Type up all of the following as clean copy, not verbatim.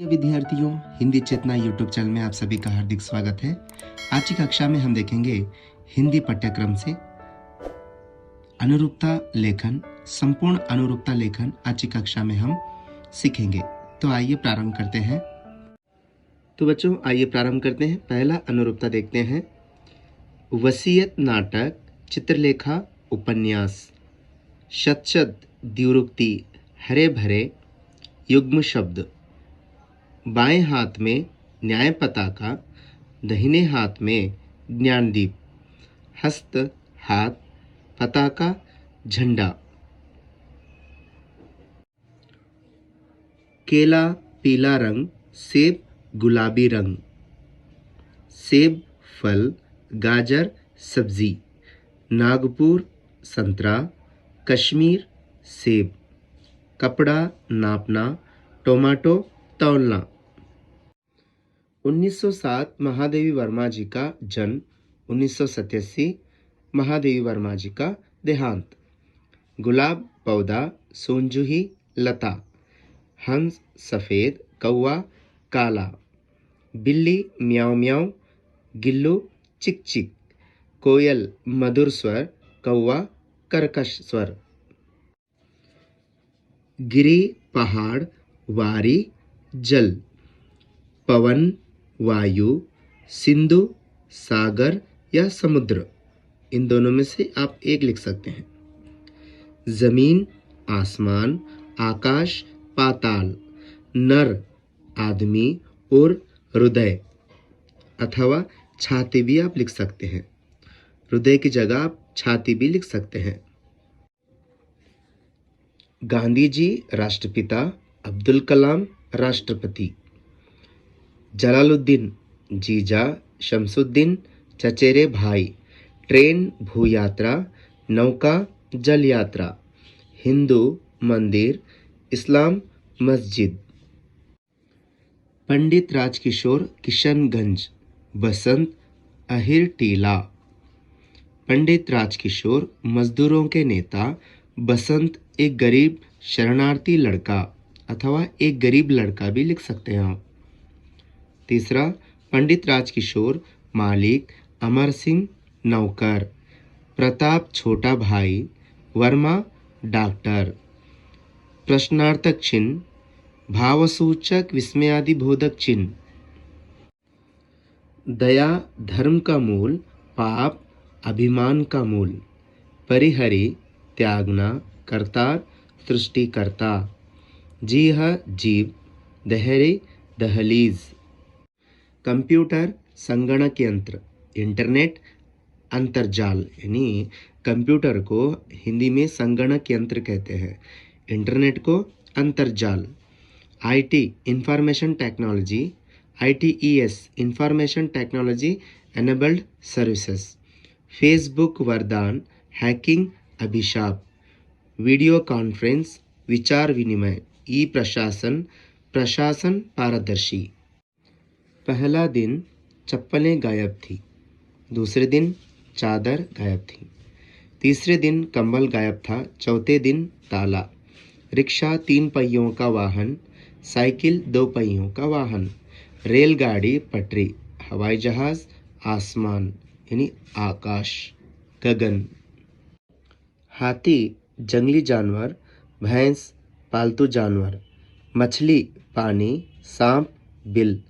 विद्यार्थियों, हिंदी चेतना YouTube channel में आप सभी का हार्दिक स्वागत है। आज की कक्षा में हम देखेंगे हिंदी पाठ्यक्रम से अनुरूपता लेखन, संपूर्ण अनुरूपता लेखन आज की कक्षा में हम सीखेंगे। तो आइए प्रारंभ करते हैं। तो बच्चों आइए प्रारंभ करते हैं। पहला अनुरूपता देखते हैं। वसीयत नाटक, चित्रलेखा, उपन्यास। शत द्व्युक्ति, हरे भरे, युग्म शब्द। बाएं हाथ में न्याय पताका, दाहिने हाथ में ज्ञानदीप। हस्त हाथ, पताका झंडा। केला पीला रंग, सेब गुलाबी रंग। सेब फल, गाजर सब्जी। नागपुर संतरा, कश्मीर सेब। कपड़ा नापना, टोमेटो तौलना। 1907 महादेवी वर्मा जी का जन्म, 1987 महादेवी वर्मा जी का देहांत। गुलाब पौधा, सोनजूही लता। हंस सफ़ेद, कौवा काला। बिल्ली म्याऊ म्याऊ, गिल्लू चिक चिक। कोयल मधुर स्वर, कौवा कर्कश स्वर। गिरी पहाड़, वारी जल। पवन वायु, सिंधु सागर या समुद्र। इन दोनों में से आप एक लिख सकते हैं। जमीन आसमान, आकाश पाताल। नर आदमी और हृदय अथवा छाती भी आप लिख सकते हैं। हृदय की जगह आप छाती भी लिख सकते हैं। गांधी जी राष्ट्रपिता, अब्दुल कलाम राष्ट्रपति। जलालुद्दीन जीजा, शमसुद्दीन चचेरे भाई। ट्रेन भूयात्रा, नौका जल यात्रा। हिंदू मंदिर, इस्लाम मस्जिद। पंडित राजकिशोर किशनगंज, बसंत अहिर टीला। पंडित राजकिशोर मजदूरों के नेता। बसंत एक गरीब शरणार्थी लड़का अथवा एक गरीब लड़का भी लिख सकते हैं आप। तीसरा, पंडित राजकिशोर मालिक, अमर सिंह नौकर। प्रताप छोटा भाई, वर्मा डॉक्टर। प्रश्नार्थक चिन्ह, भावसूचक विस्मयादि बोधक चिन्ह। दया धर्म का मूल, पाप अभिमान का मूल। परिहरी त्यागना, करतार सृष्टिकर्ता। जीह जीव, दहरी दहलीज। कंप्यूटर संगणक यंत्र। इंटरनेट अंतर्जाल, यानी कंप्यूटर को हिंदी में संगणक यंत्र कहते हैं, इंटरनेट को अंतर्जाल। IT information technology, ITES information technology enabled services. Facebook वरदान, हैकिंग अभिशाप। वीडियो कॉन्फ्रेंस, विचार विनिमय। ई प्रशासन, प्रशासन पारदर्शी। पहला दिन चप्पलें गायब थी। दूसरे दिन चादर गायब थी। तीसरे दिन कंबल गायब था। चौथे दिन ताला। रिक्शा 3 पहियों का वाहन, साइकिल 2 पहियों का वाहन। रेलगाड़ी पटरी। हवाई जहाज आसमान, यानी आकाश गगन। हाथी जंगली जानवर, भैंस पालतू जानवर। मछली पानी, सांप बिल।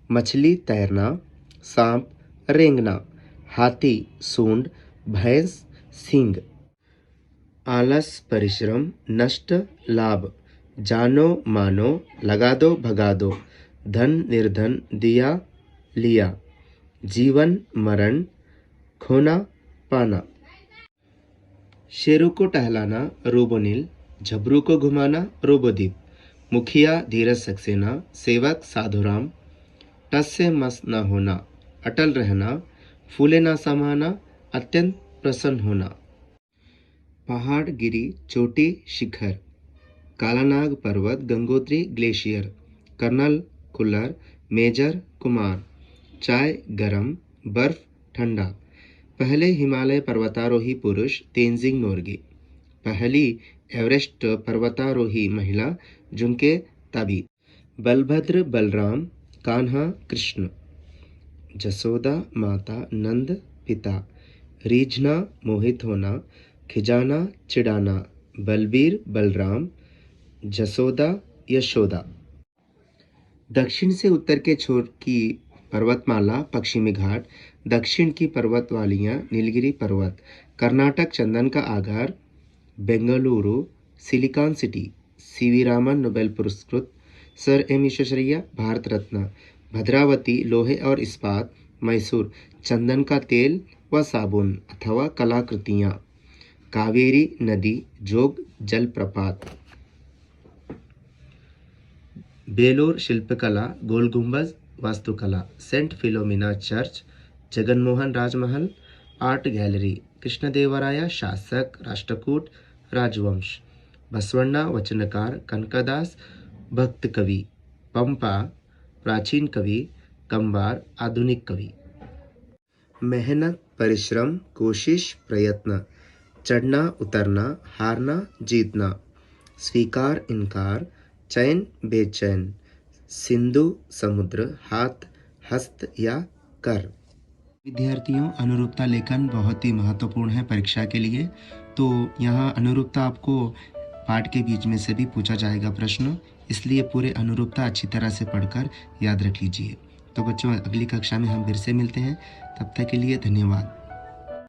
मछली तैरना, सांप रेंगना। हाथी सूंड, भैंस सींग। आलस परिश्रम, नष्ट लाभ। जानो मानो, लगा दो भगा दो। धन निर्धन, दिया लिया। जीवन मरण, खोना पाना। शेरों को टहलाना, रोबोनिल। झबरू को घुमाना, रोबोदीप। मुखिया धीरज सक्सेना, सेवक साधुराम। टस से मस न होना, अटल रहना। फूले ना समाना, अत्यंत प्रसन्न होना। पहाड़ गिरी, चोटी शिखर। कालानाग पर्वत, Gangotri glacier. Colonel Kullar, major Kumar. चाय गरम, बर्फ ठंडा। पहले हिमालय पर्वतारोही पुरुष, तेंजिंग नोर्गे। पहली एवरेस्ट पर्वतारोही महिला, जुंके ताबी। बलभद्र बलराम कान्हा कृष्ण, जसोदा माता नंद पिता, रीझना मोहित होना, खिजाना चिढ़ाना, बलबीर बलराम, जसोदा यशोदा। दक्षिण से उत्तर के छोर की पर्वतमाला पश्चिमी घाट, दक्षिण की पर्वतवालियाँ नीलगिरी पर्वत, कर्नाटक चंदन का आगार, Bengaluru silicon city, CV Raman Nobel पुरस्कृत, सर एम विश्वेश्वरैया भारत रत्न, भद्रावती लोहे और इस्पात, मैसूर चंदन का तेल व साबुन अथवा कलाकृतियाँ, कावेरी नदी जोग जलप्रपात, बेलोर शिल्पकला, गोल गुंबज वास्तुकला, सेंट फिलोमिना चर्च, जगनमोहन राजमहल आर्ट गैलरी, कृष्णदेवराया शासक राष्ट्रकूट राजवंश, बसवण्णा वचनकार, कनकदास भक्त कवि, पंपा प्राचीन कवि, कंबार आधुनिक कवि। मेहनत परिश्रम कोशिश प्रयत्न, चढ़ना उतरना, हारना जीतना, स्वीकार इनकार, चैन बेचैन, सिंधु समुद्र, हाथ हस्त या कर। विद्यार्थियों, अनुरूपता लेखन बहुत ही महत्वपूर्ण है परीक्षा के लिए। तो यहाँ अनुरूपता आपको पाठ के बीच में से भी पूछा जाएगा प्रश्न, इसलिए पूरे अनुरूपता अच्छी तरह से पढ़कर याद रख लीजिए। तो बच्चों, अगली कक्षा में हम फिर से मिलते हैं, तब तक के लिए धन्यवाद।